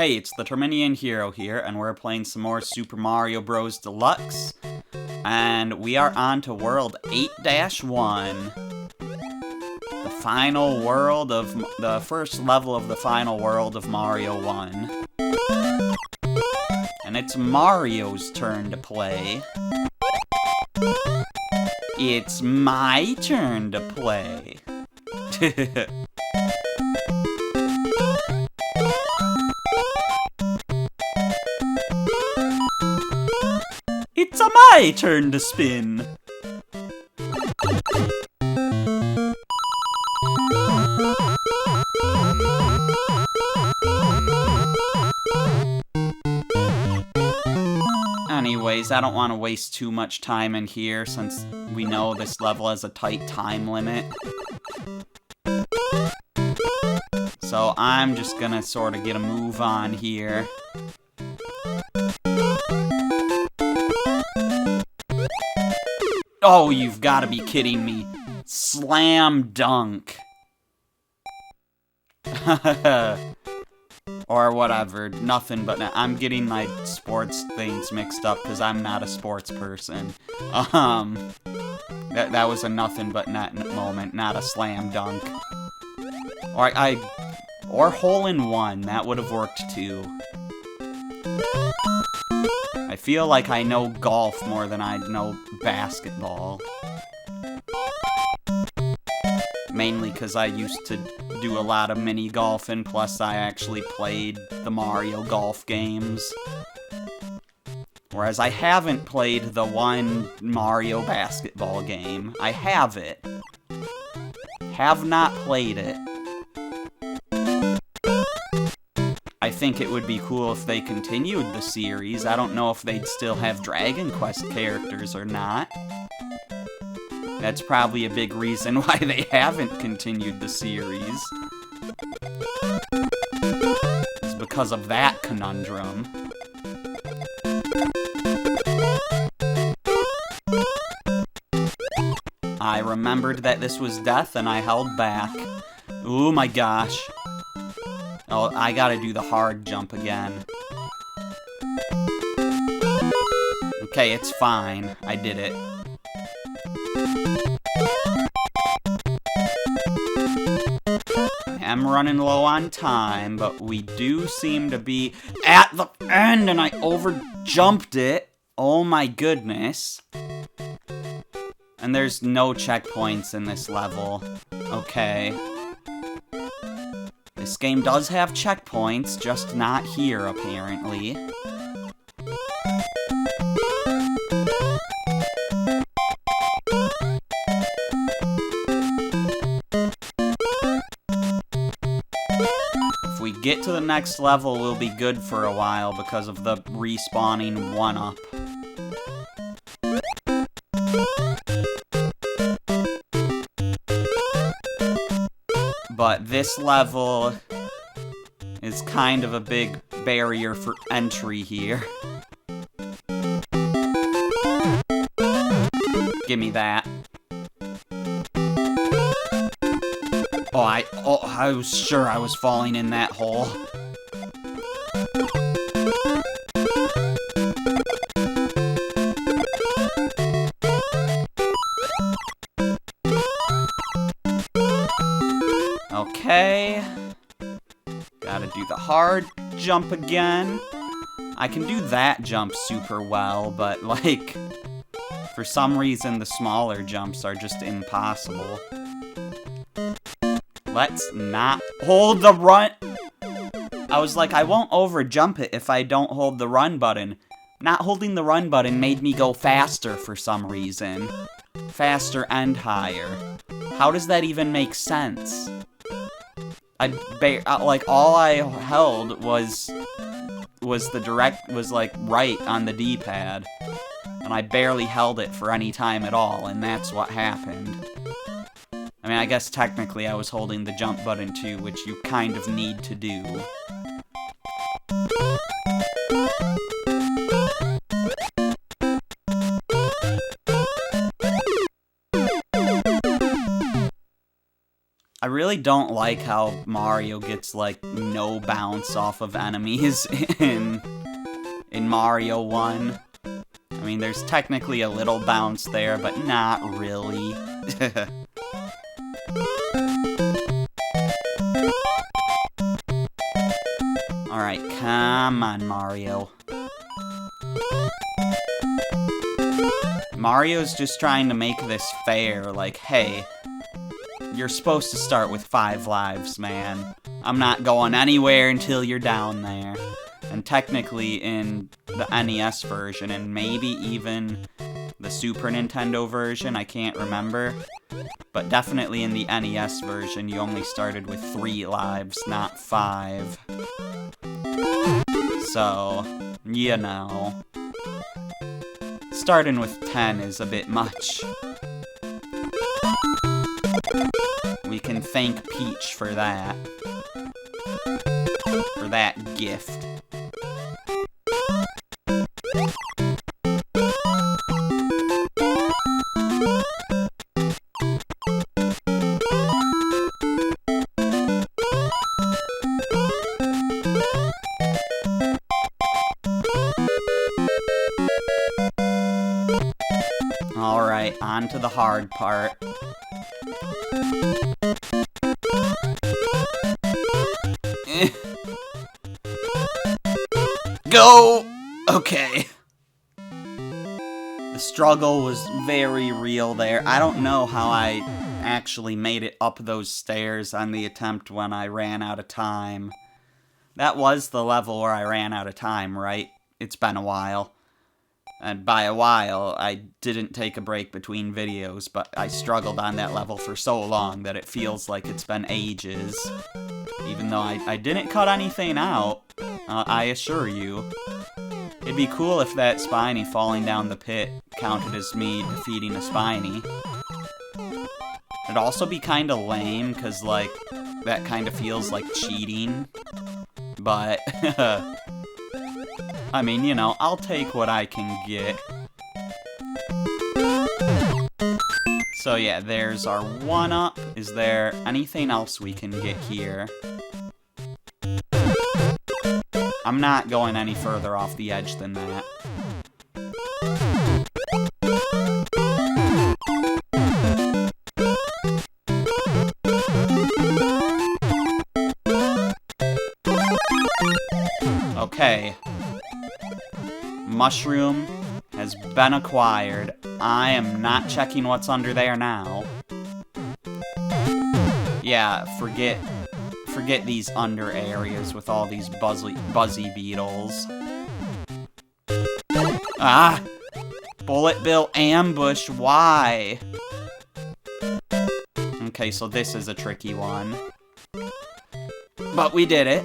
Hey, it's the Terminian Hero here, and we're playing some more Super Mario Bros. Deluxe. And we are on to World 8-1. The final world of... the first level of the final world of Mario 1. And it's Mario's turn to play. It's my turn to play. It's my turn to spin. Anyways, I don't want to waste too much time in here since we know this level has a tight time limit. So I'm just gonna sort of get a move on here. Oh, you've got to be kidding me. Slam dunk. Or whatever. Nothing but... I'm getting my sports things mixed up because I'm not a sports person. That was a nothing but net moment, not a slam dunk. Or hole in one. That would have worked too. I feel like I know golf more than I know basketball. Mainly because I used to do a lot of mini golfing, plus I actually played the Mario Golf games. Whereas I haven't played the one Mario basketball game. I have it. Have not played it. I think it would be cool if they continued the series. I don't know if they'd still have Dragon Quest characters or not. That's probably a big reason why they haven't continued the series. It's because of that conundrum. I remembered that this was death and I held back. Oh my gosh. Oh, I gotta do the hard jump again. Okay, it's fine. I did it. I am running low on time, but we do seem to be at the end, and I over-jumped it. Oh my goodness. And there's no checkpoints in this level. Okay. This game does have checkpoints, just not here, apparently. If we get to the next level, we'll be good for a while because of the respawning 1-up. But this level is kind of a big barrier for entry here. Give me that. Oh, I was sure I was falling in that hole. Okay. Gotta do the hard jump again. I can do that jump super well, but, like, for some reason the smaller jumps are just impossible. Let's not hold the run. I was like, I won't over jump it if I don't hold the run button. Not holding the run button made me go faster for some reason. Faster and higher. How does that even make sense? Like, all I held was like right on the D-pad. And I barely held it for any time at all, and that's what happened. I mean, I guess technically I was holding the jump button too, which you kind of need to do. I really don't like how Mario gets, like, no bounce off of enemies in Mario 1. I mean, there's technically a little bounce there, but not really. Alright, come on, Mario. Mario's just trying to make this fair, like, hey, you're supposed to start with 5 lives, man. I'm not going anywhere until you're down there. And technically in the NES version, and maybe even the Super Nintendo version, I can't remember, but definitely in the NES version, you only started with 3 lives, not 5. So, you know, starting with 10 is a bit much. We can thank Peach for that. For that gift. Alright, on to the hard part. Go! Okay. The struggle was very real there. I don't know how I actually made it up those stairs on the attempt when I ran out of time. That was the level where I ran out of time, right? It's been a while. And by a while, I didn't take a break between videos, but I struggled on that level for so long that it feels like it's been ages. Even though I didn't cut anything out, I assure you. It'd be cool if that Spiny falling down the pit counted as me defeating a Spiny. It'd also be kinda lame, cause like, that kinda feels like cheating. But, I mean, you know, I'll take what I can get. So yeah, there's our 1-up. Is there anything else we can get here? I'm not going any further off the edge than that. Okay. Mushroom has been acquired. I am not checking what's under there now. Yeah, forget these under areas with all these buzzy beetles. Ah! Bullet Bill ambush, why? Okay, so this is a tricky one. But we did it.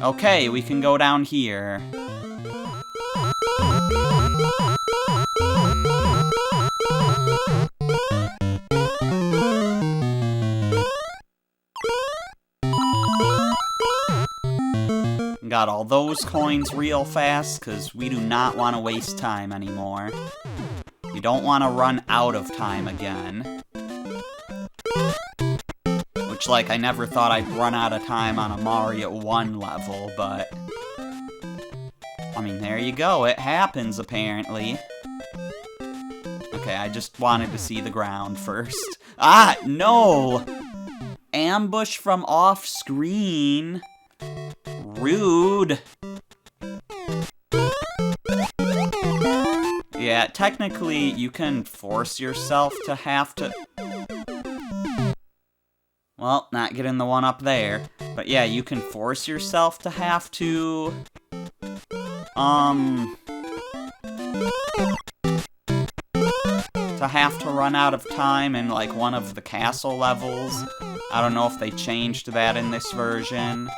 Okay, we can go down here. Got all those coins real fast, because we do not want to waste time anymore. We don't want to run out of time again. Which, like, I never thought I'd run out of time on a Mario 1 level, but... I mean, there you go. It happens, apparently. Okay, I just wanted to see the ground first. Ah, no! Ambush from off-screen. Rude. Yeah, technically, you can force yourself to have to... Well, not getting the 1-up there. But yeah, you can force yourself to have to... to run out of time in, like, one of the castle levels. I don't know if they changed that in this version.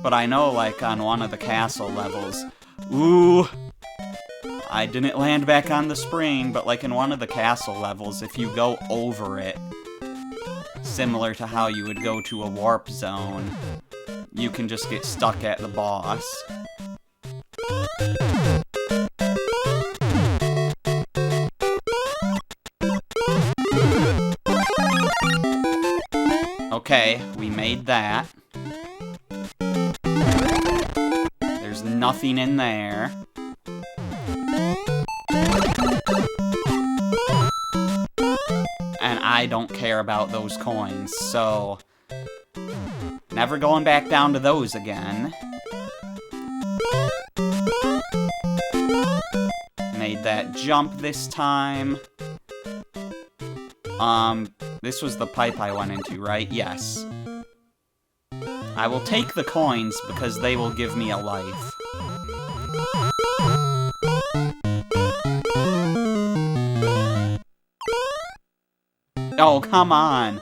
But I know, like, on one of the castle levels... Ooh! I didn't land back on the spring, but, like, in one of the castle levels, if you go over it, similar to how you would go to a warp zone, you can just get stuck at the boss. Okay, we made that. There's nothing in there. And I don't care about those coins, so... never going back down to those again. Made that jump this time. This was the pipe I went into, right? Yes. I will take the coins because they will give me a life. Oh, come on!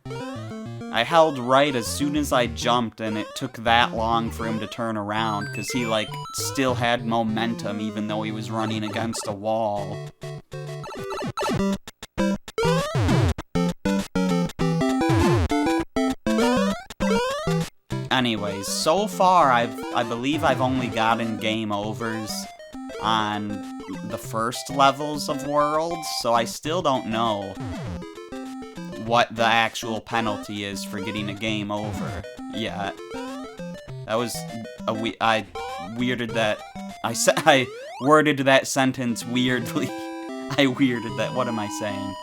I held right as soon as I jumped, and it took that long for him to turn around, because he, like, still had momentum even though he was running against a wall. Anyways, so far, I believe I've only gotten game overs on the first levels of Worlds, so I still don't know what the actual penalty is for getting a game over yet. That was I weirded that. I worded that sentence weirdly. I weirded that. What am I saying?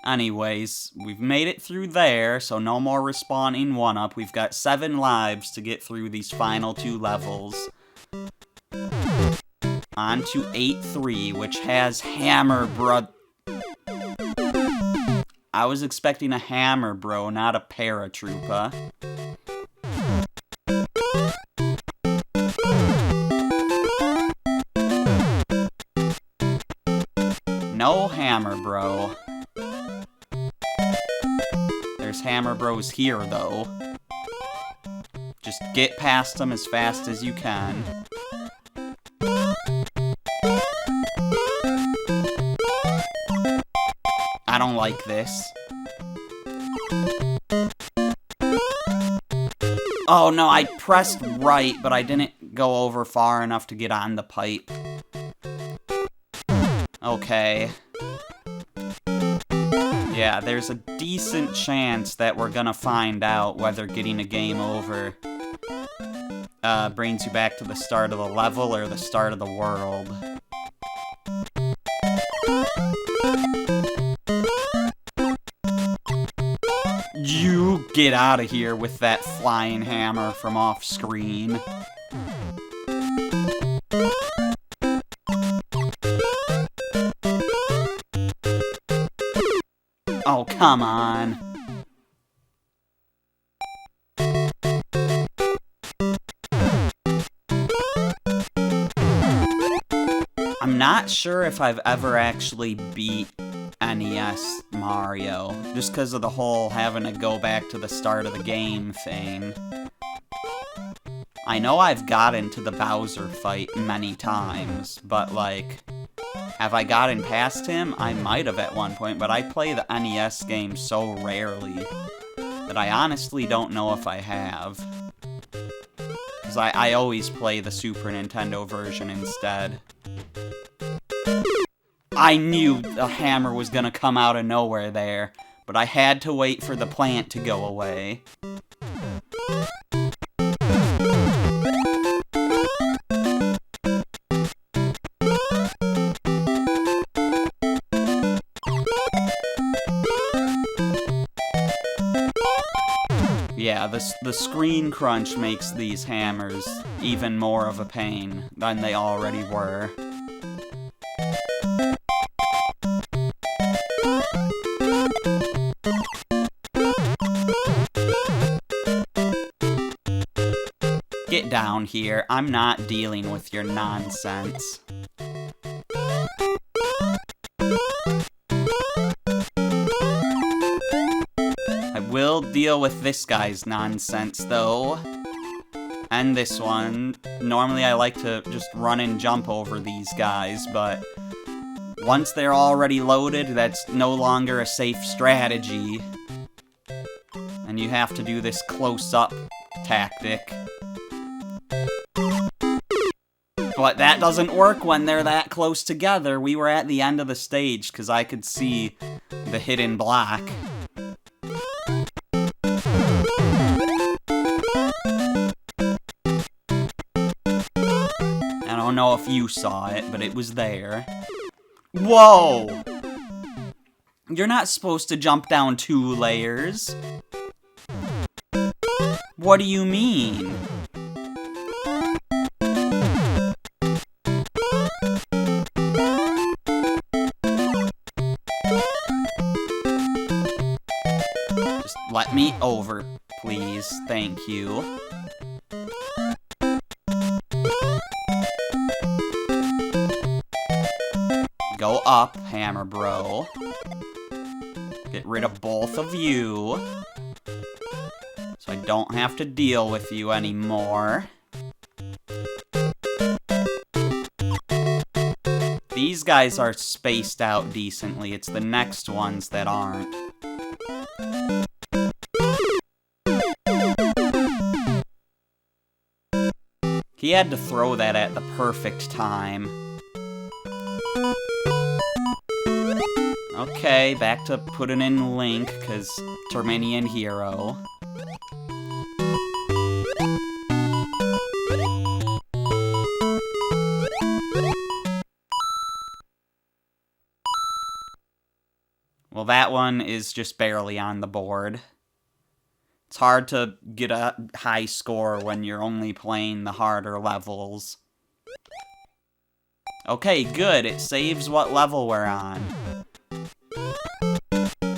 Anyways, we've made it through there, so no more respawning 1-up. We've got 7 lives to get through these final 2 levels. On to 8-3, which has Hammer Bro. I was expecting a Hammer Bro, not a Paratroopa. No Hammer Bro. There's Hammer Bros here, though. Just get past them as fast as you can. I don't like this. Oh no, I pressed right, but I didn't go over far enough to get on the pipe. Okay. Yeah, there's a decent chance that we're gonna find out whether getting a game over brings you back to the start of the level or the start of the world. You get out of here with that flying hammer from off screen. Oh, come on. I'm not sure if I've ever actually beat NES Mario, just because of the whole having to go back to the start of the game thing. I know I've gotten to the Bowser fight many times, but like, have I gotten past him? I might have at one point, but I play the NES game so rarely that I honestly don't know if I have. Because I always play the Super Nintendo version instead. I knew a hammer was gonna come out of nowhere there, but I had to wait for the plant to go away. Yeah, the screen crunch makes these hammers even more of a pain than they already were. Get down here. I'm not dealing with your nonsense. I will deal with this guy's nonsense, though. And this one. Normally I like to just run and jump over these guys, but once they're already loaded, that's no longer a safe strategy. And you have to do this close-up tactic. But that doesn't work when they're that close together. We were at the end of the stage because I could see the hidden block. I don't know if you saw it, but it was there. Whoa! You're not supposed to jump down 2 layers. What do you mean? Just let me over, please. Thank you. Go up, Hammer Bro. Get rid of both of you. So I don't have to deal with you anymore. These guys are spaced out decently. It's the next ones that aren't. He had to throw that at the perfect time. Okay, back to putting in Link, because Terminian Hero. Well, that one is just barely on the board. It's hard to get a high score when you're only playing the harder levels. Okay, good. It saves what level we're on.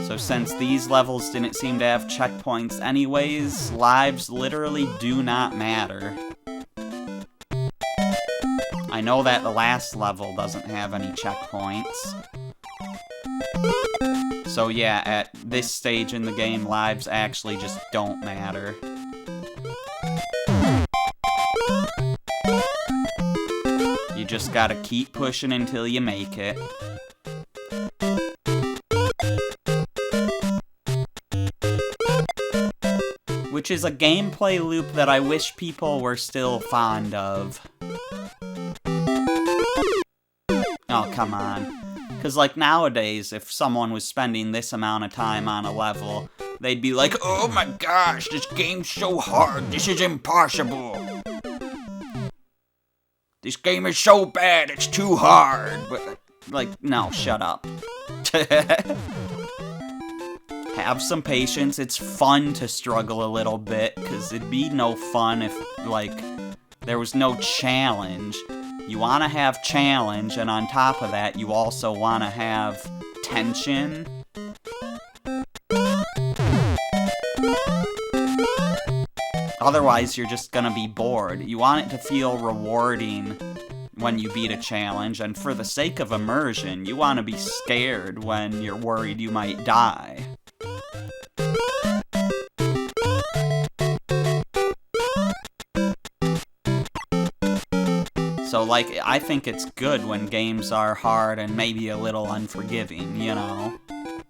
So since these levels didn't seem to have checkpoints anyways, lives literally do not matter. I know that the last level doesn't have any checkpoints. So yeah, at this stage in the game, lives actually just don't matter. You just gotta keep pushing until you make it. Which is a gameplay loop that I wish people were still fond of. Oh, come on. Because, like, nowadays, if someone was spending this amount of time on a level, they'd be like, oh my gosh, this game's so hard, this is impossible. This game is so bad, it's too hard. But, like, no, shut up. Have some patience. It's fun to struggle a little bit, because it'd be no fun if, like, there was no challenge. You want to have challenge, and on top of that, you also want to have tension. Otherwise, you're just gonna be bored. You want it to feel rewarding when you beat a challenge, and for the sake of immersion, you want to be scared when you're worried you might die. So, like, I think it's good when games are hard and maybe a little unforgiving, you know?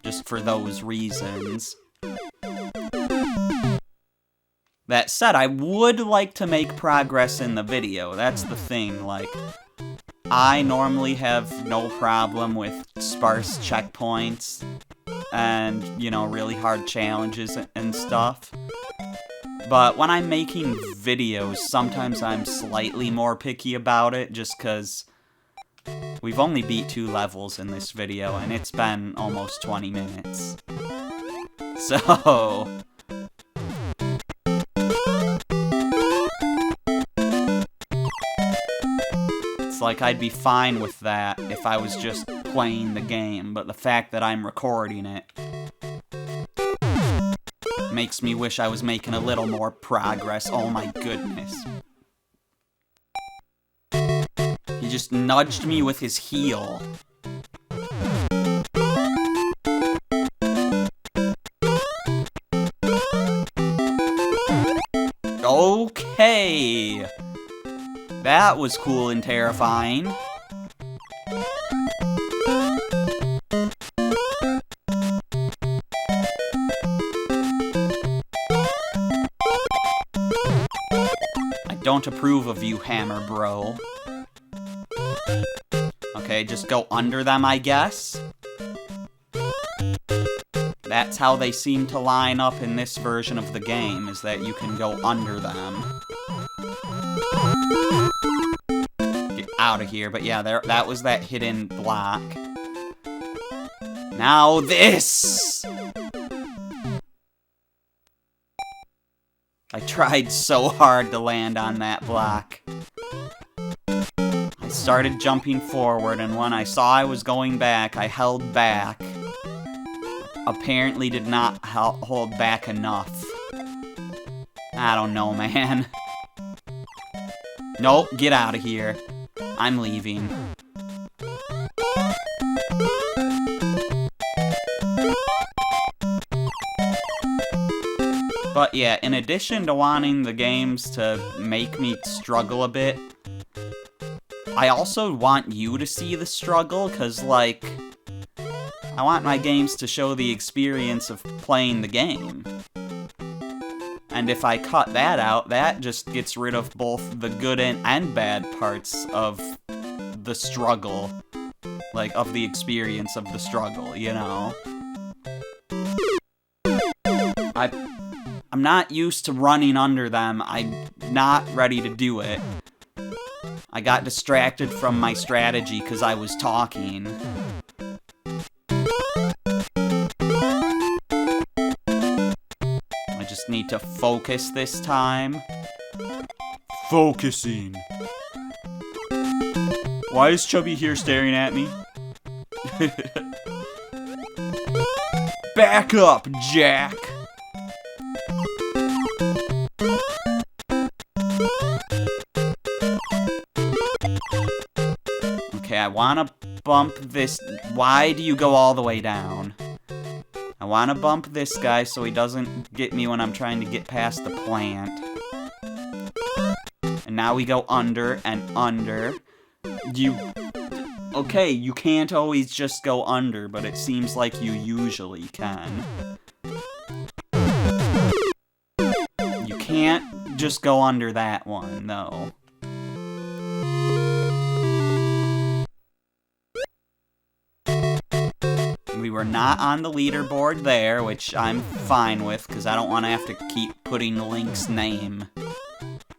Just for those reasons. That said, I would like to make progress in the video. That's the thing, like, I normally have no problem with sparse checkpoints and, you know, really hard challenges and stuff. But when I'm making videos, sometimes I'm slightly more picky about it, just because we've only beat 2 levels in this video, and it's been almost 20 minutes. So... it's like I'd be fine with that if I was just playing the game, but the fact that I'm recording it makes me wish I was making a little more progress. Oh my goodness. He just nudged me with his heel. Okay. That was cool and terrifying. I don't approve of you, Hammer Bro. Okay, just go under them, I guess. That's how they seem to line up in this version of the game, is that you can go under them. Get out of here, but yeah, that was that hidden block. Now this! I tried so hard to land on that block. I started jumping forward, and when I saw I was going back, I held back. Apparently did not hold back enough. I don't know, man. Nope, get out of here. I'm leaving. But yeah, in addition to wanting the games to make me struggle a bit, I also want you to see the struggle, because, like, I want my games to show the experience of playing the game. And if I cut that out, that just gets rid of both the good and bad parts of the struggle. Like, of the experience of the struggle, you know? I'm not used to running under them. I'm not ready to do it. I got distracted from my strategy because I was talking. I just need to focus this time. Focusing. Why is Chubby here staring at me? Back up, Jack! Okay, I wanna bump this. Why do you go all the way down? I wanna bump this guy so he doesn't get me when I'm trying to get past the plant. And now we go under and under. Okay, you can't always just go under, but it seems like you usually can. You can't just go under that one, though. We were not on the leaderboard there, which I'm fine with, because I don't want to have to keep putting Link's name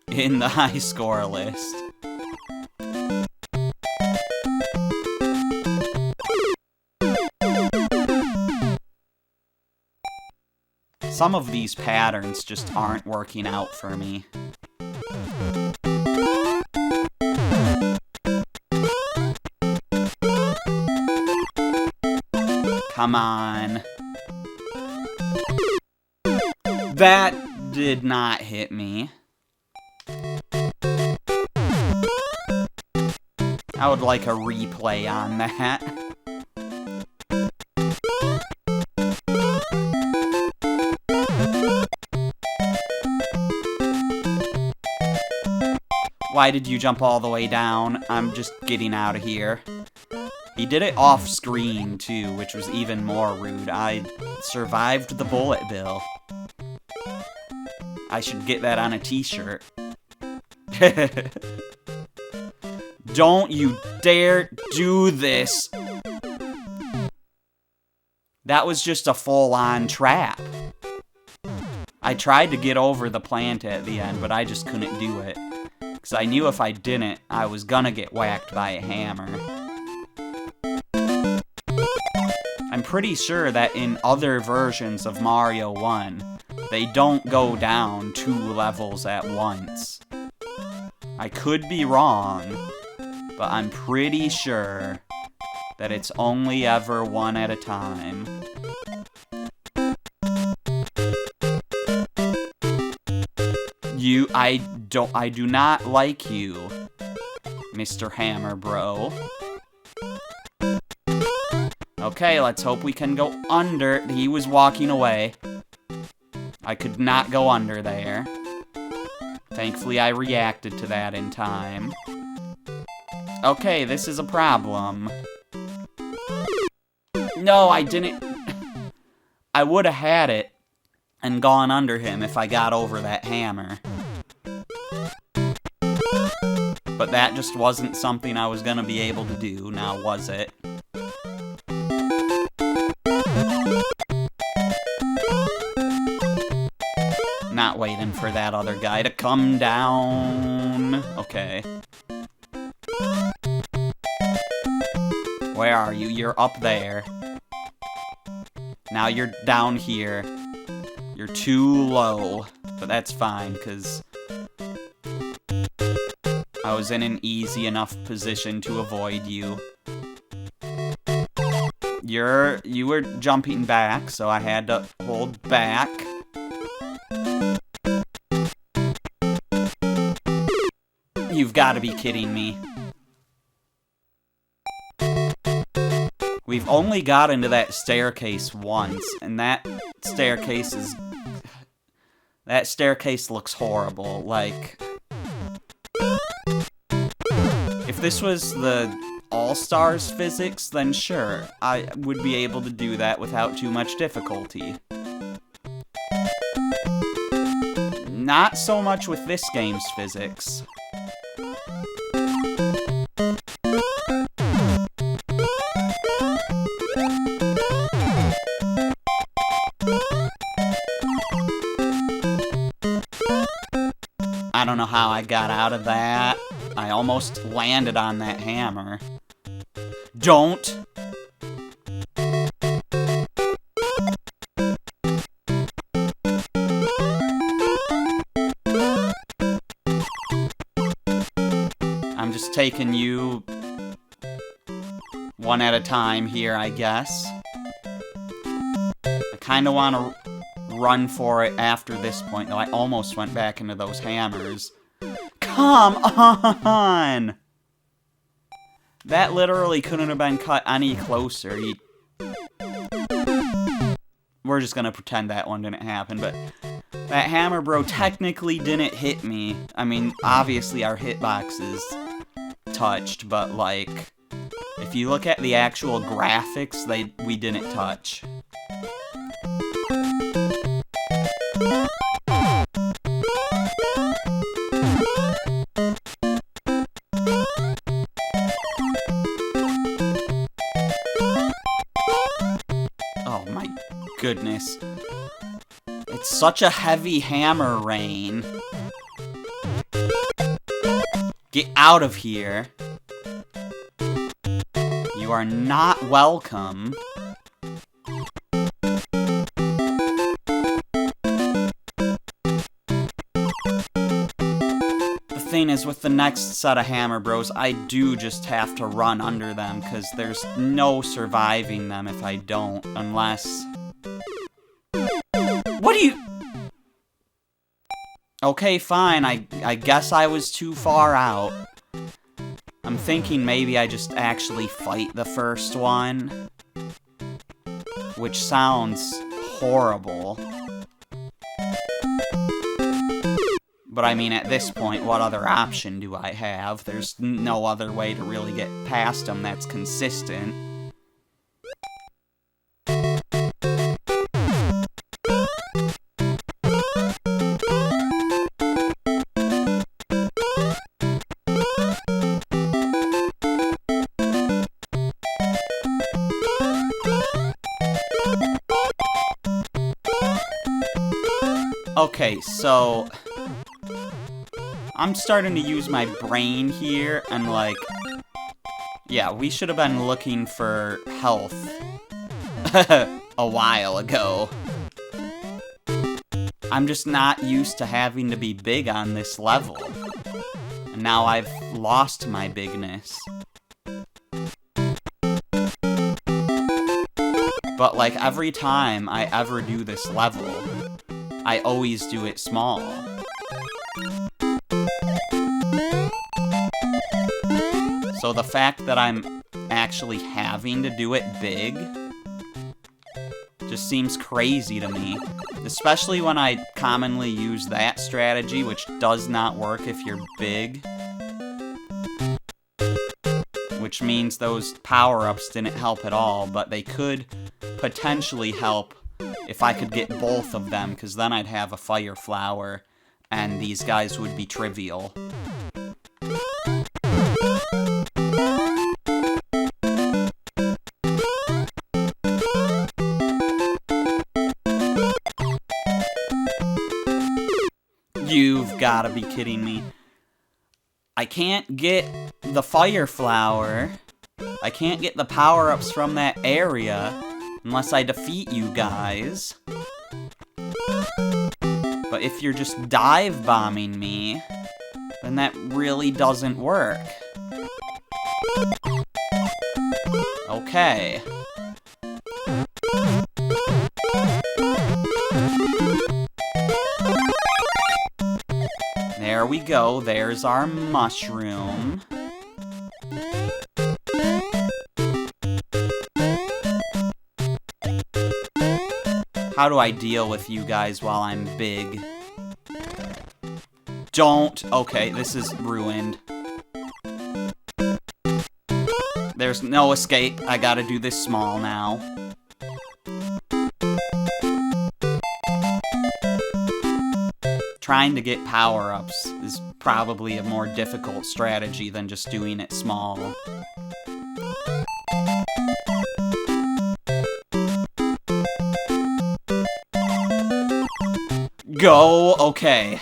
in the high score list. Some of these patterns just aren't working out for me. Come on. That did not hit me. I would like a replay on that. Why did you jump all the way down? I'm just getting out of here. He did it off screen, too, which was even more rude. I survived the bullet bill. I should get that on a t-shirt. Don't you dare do this! That was just a full-on trap. I tried to get over the plant at the end, but I just couldn't do it. Because I knew if I didn't, I was gonna get whacked by a hammer. I'm pretty sure that in other versions of Mario 1, they don't go down 2 levels at once. I could be wrong, but I'm pretty sure that it's only ever one at a time. I do not like you, Mr. Hammer Bro. Okay, let's hope we can go under. He was walking away. I could not go under there. Thankfully, I reacted to that in time. Okay, this is a problem. No, I didn't. I would have had it and gone under him if I got over that hammer. But that just wasn't something I was gonna be able to do, now was it? Not waiting for that other guy to come down. Okay. Where are you? You're up there. Now you're down here. You're too low. But that's fine, because I was in an easy enough position to avoid you. You were jumping back, so I had to hold back. You've got to be kidding me. We've only got into that staircase once, and that staircase looks horrible. Like, if this was the All-Stars physics, then sure, I would be able to do that without too much difficulty. Not so much with this game's physics. I don't know how I got out of that. I almost landed on that hammer. Don't! I'm just taking you one at a time here, I guess. I kinda wanna run for it after this point, though I almost went back into those hammers. Come on! That literally couldn't have been cut any closer. We're just gonna pretend that one didn't happen, but that hammer bro technically didn't hit me. I mean, obviously our hitboxes touched, but like, if you look at the actual graphics, we didn't touch. Oh my goodness. It's such a heavy hammer rain. Get out of here. You are not welcome. The thing is, with the next set of hammer bros, I do just have to run under them, because there's no surviving them if I don't, unless... What do you... Okay, fine, I guess I was too far out. I'm thinking maybe I just actually fight the first one, which sounds horrible. But I mean, at this point, what other option do I have? There's no other way to really get past them that's consistent. Okay, so I'm starting to use my brain here, and like, yeah, we should have been looking for health a while ago. I'm just not used to having to be big on this level, and now I've lost my bigness. But like, every time I ever do this level, I always do it small. So the fact that I'm actually having to do it big just seems crazy to me. Especially when I commonly use that strategy, which does not work if you're big. Which means those power-ups didn't help at all, but they could potentially help if I could get both of them, because then I'd have a fire flower, and these guys would be trivial. You've gotta be kidding me. I can't get the fire flower. I can't get the power-ups from that area unless I defeat you guys. But if you're just dive bombing me, then that really doesn't work. Okay. There we go, there's our mushroom. How do I deal with you guys while I'm big? Don't. Okay, this is ruined. There's no escape. I gotta do this small now. Trying to get power-ups is probably a more difficult strategy than just doing it small. Go! Okay.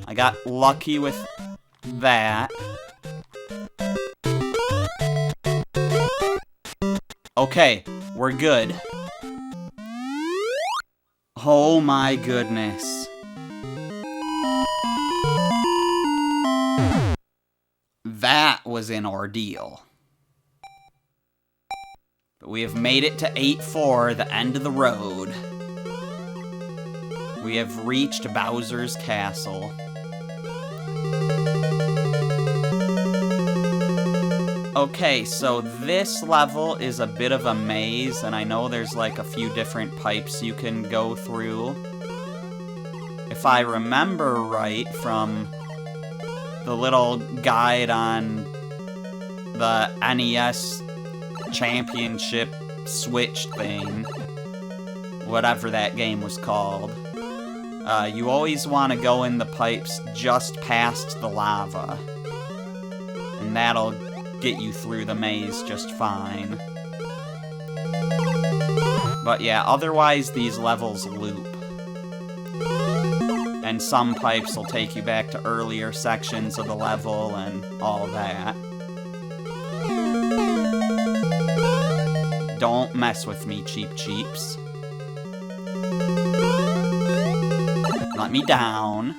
I got lucky with that. Okay, we're good. Oh my goodness. That was an ordeal. But we have made it to 8-4, the end of the road. We have reached Bowser's Castle. Okay, so this level is a bit of a maze, and I know there's like a few different pipes you can go through. If I remember right from the little guide on the NES Championship Switch thing, whatever that game was called, you always want to go in the pipes just past the lava, and that'll get you through the maze just fine. But yeah, otherwise these levels loop. And some pipes will take you back to earlier sections of the level and all that. Don't mess with me, Cheep Cheeps. Let me down.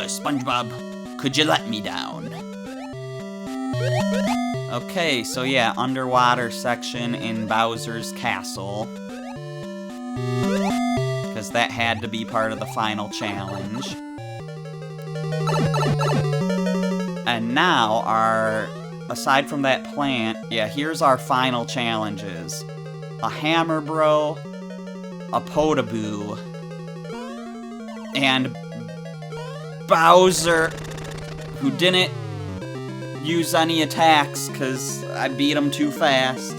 SpongeBob, could you let me down? Okay, so yeah, underwater section in Bowser's Castle. Because that had to be part of the final challenge. And now, aside from that plant, yeah, here's our final challenges. A Hammer Bro, a Potaboo, and Bowser, who didn't use any attacks because I beat him too fast.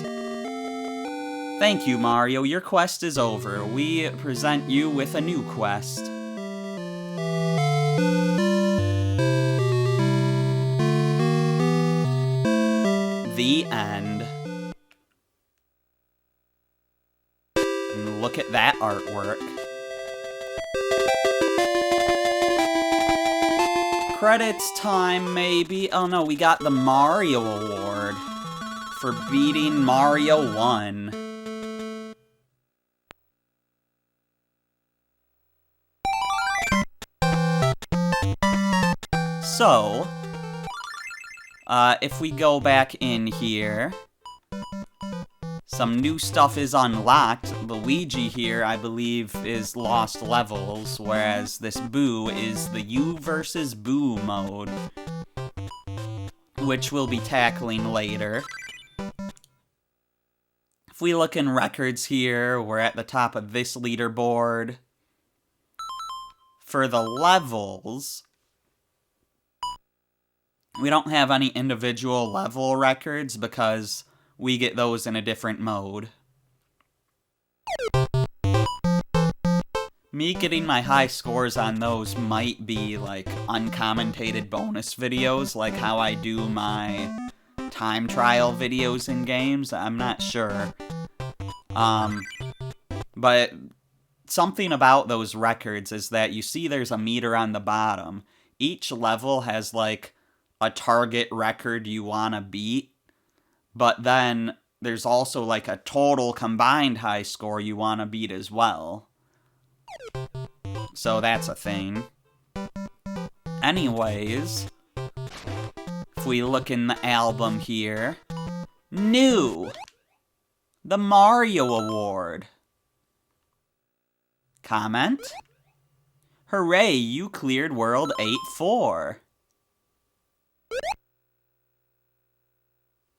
Thank you, Mario. Your quest is over. We present you with a new quest. The end. And look at that artwork. Credits time, maybe. Oh no, we got the Mario Award for beating Mario 1. So, if we go back in here, some new stuff is unlocked. Luigi here, I believe, is lost levels, whereas this Boo is the You versus Boo mode, which we'll be tackling later. If we look in records here, we're at the top of this leaderboard. For the levels, we don't have any individual level records because we get those in a different mode. Me getting my high scores on those might be like uncommentated bonus videos, like how I do my time trial videos in games. I'm not sure. But something about those records is that you see there's a meter on the bottom. Each level has, like, a target record you want to beat, but then there's also, like, a total combined high score you want to beat as well. So that's a thing. Anyways, if we look in the album here, new! The Mario Award. Comment? Hooray, you cleared World 8-4.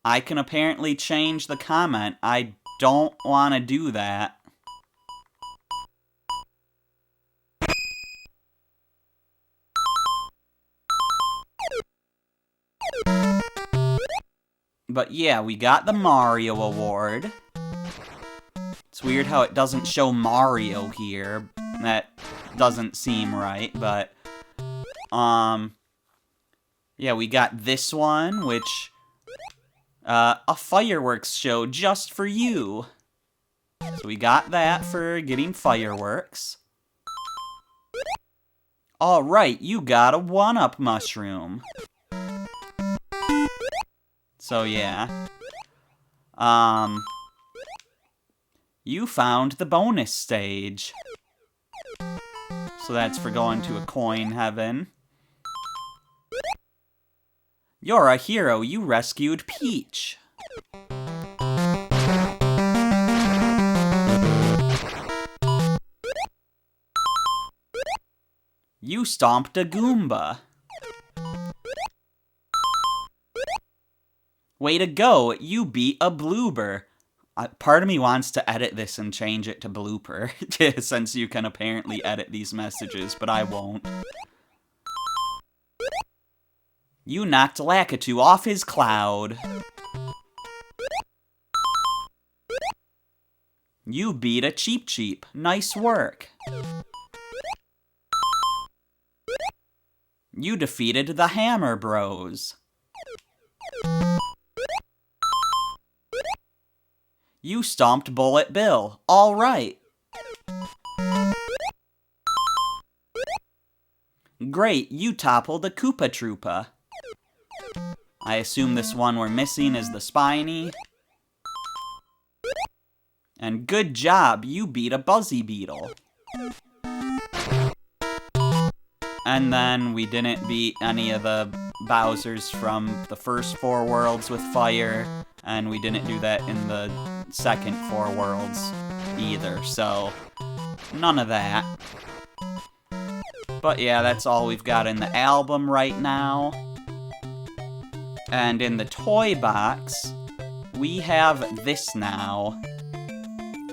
I can apparently change the comment. I don't want to do that. But yeah, we got the Mario Award. It's weird how it doesn't show Mario here. That doesn't seem right, but... yeah, we got this one, which... a fireworks show just for you. So we got that for getting fireworks. Alright, you got a 1-up mushroom. So yeah. You found the bonus stage. So that's for going to a coin heaven. You're a hero, you rescued Peach. You stomped a Goomba. Way to go, you beat a bloober. Part of me wants to edit this and change it to blooper, since you can apparently edit these messages, but I won't. You knocked Lakitu off his cloud. You beat a Cheep Cheep. Nice work. You defeated the Hammer Bros. You stomped Bullet Bill. All right. Great, you toppled a Koopa Troopa. I assume this one we're missing is the Spiny. And good job, you beat a Buzzy Beetle. And then we didn't beat any of the Bowsers from the first 4 worlds with fire, and we didn't do that in the second 4 worlds either, so none of that. But yeah, that's all we've got in the album right now. And in the toy box, we have this now.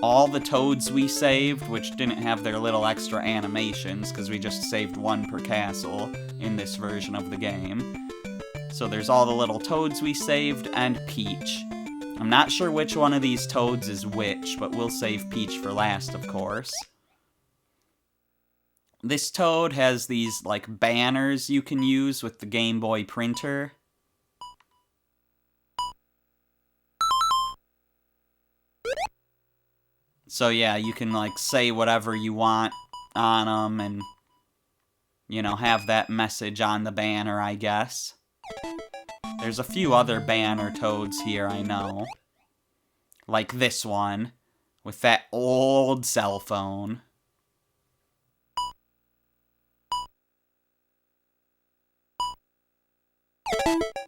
All the Toads we saved, which didn't have their little extra animations, because we just saved 1 per castle in this version of the game. So there's all the little Toads we saved, and Peach. I'm not sure which one of these Toads is which, but we'll save Peach for last, of course. This Toad has these, like, banners you can use with the Game Boy printer. So yeah, you can, like, say whatever you want on them and, you know, have that message on the banner, I guess. There's a few other banner Toads here, I know. Like this one, with that old cell phone.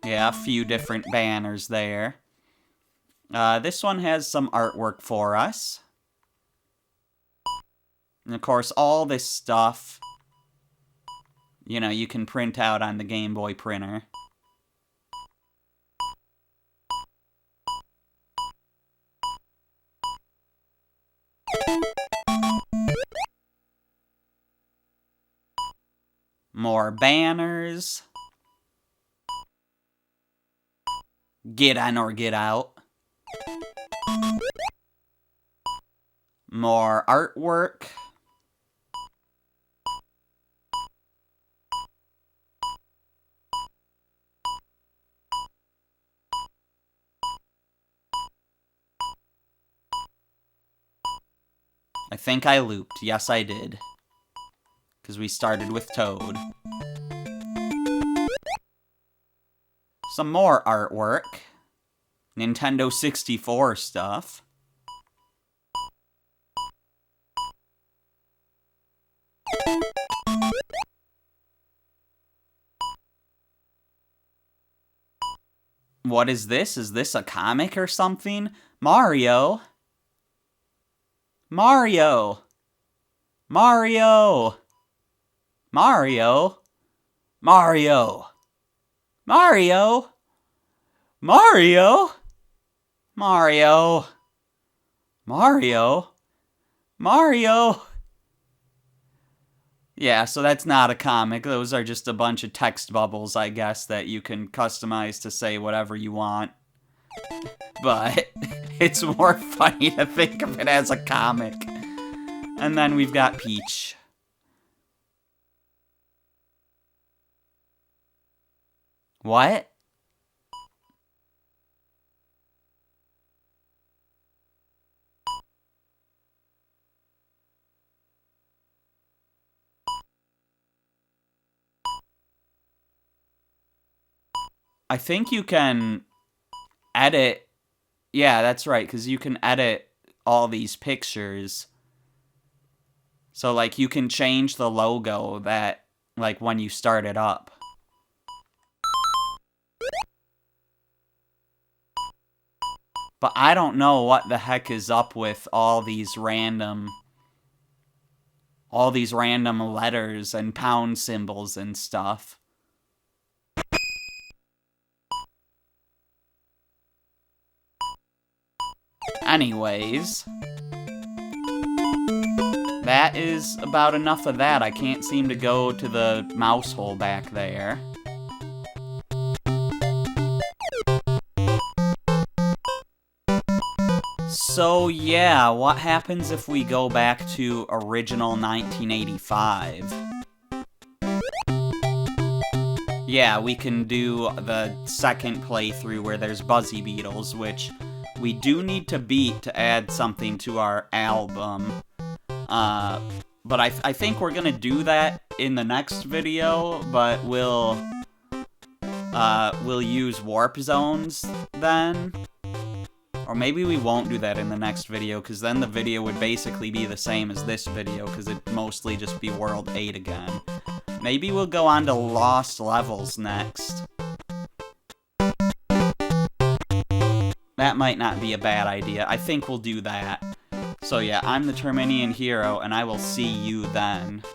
Yeah, a few different banners there. This one has some artwork for us. And of course, all this stuff, you know, you can print out on the Game Boy printer. More banners. Get in or get out. More artwork. I think I looped. Yes, I did. Because we started with Toad. Some more artwork. Nintendo 64 stuff. What is this? Is this a comic or something? Mario? Mario! Mario! Mario! Mario! Mario! Mario! Mario! Mario! Mario! Yeah, so that's not a comic. Those are just a bunch of text bubbles, I guess, that you can customize to say whatever you want. But it's more funny to think of it as a comic. And then we've got Peach. What? I think you can edit. Yeah, that's right, because you can edit all these pictures. So, like, you can change the logo that, like, when you start it up. But I don't know what the heck is up with all these random letters and pound symbols and stuff. Anyways, that is about enough of that. I can't seem to go to the mouse hole back there. So yeah, what happens if we go back to original 1985? Yeah, we can do the second playthrough where there's Buzzy Beetles, which we do need to beat to add something to our album. But I think we're gonna do that in the next video, but we'll use warp zones then. Or maybe we won't do that in the next video, because then the video would basically be the same as this video, because it'd mostly just be World 8 again. Maybe we'll go on to Lost Levels next. That might not be a bad idea. I think we'll do that. So yeah, I'm the Terminian Hero, and I will see you then.